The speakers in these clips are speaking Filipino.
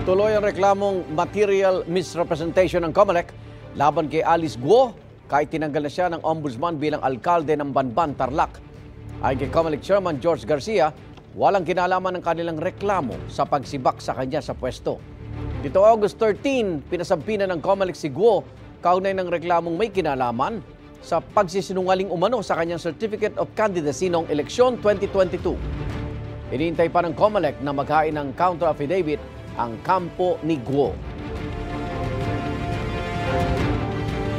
Tuloy ang reklamong material misrepresentation ng COMELEC laban kay Alice Guo kahit tinanggal na siya ng ombudsman bilang alkalde ng Banban, Tarlac. Ayon kay COMELEC Chairman George Garcia, walang kinalaman ng kanilang reklamo sa pagsibak sa kanya sa pwesto. Dito August 13, pinasampinan ng COMELEC si Guo kaugnay ng reklamong may kinalaman sa pagsisinungaling umano sa kanyang Certificate of Candidacy noong eleksyon 2022. Iniintay pa ng COMELEC na maghain ng counter affidavit ang kampo ni Guo.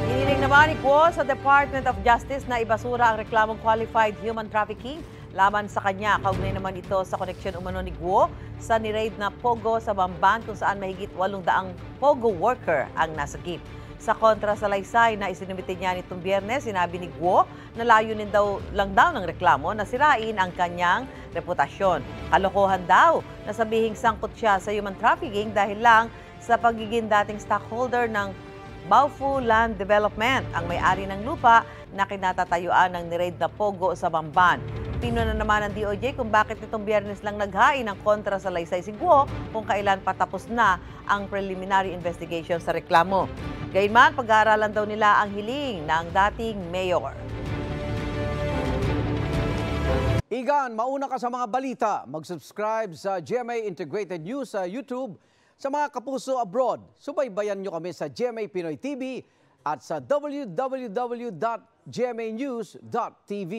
Hiniling naman ni Guo sa Department of Justice na ibasura ang reklamong qualified human trafficking laban sa kanya. Kaugnay naman ito sa koneksyon umano ni Guo sa ni-raid na Pogo sa Bamban kung saan mahigit 800 Pogo worker ang nasagip. Sa kontrasalaysay na isinumite niya nitong Biyernes, sinabi ni Guo na layunin lang daw ng reklamo na sirain ang kanyang reputasyon. Kalokohan daw na sabihing sangkot siya sa human trafficking dahil lang sa pagiging dating stockholder ng Baofu Land Development, ang may-ari ng lupa na kinatatayuan ng ni-raid na Pogo sa Bamban. Pino na naman ng DOJ kung bakit nitong Biyernes lang naghain ng kontrasalaysay si Guo kung kailan patapos na ang preliminary investigation sa reklamo. Gayunman, pag-aaralan daw nila ang hiling ng dating mayor. Igan, mauna ka sa mga balita. Mag-subscribe sa GMA Integrated News sa YouTube. Sa mga kapuso abroad, subaybayan nyo kami sa GMA Pinoy TV at sa www.gmanews.tv.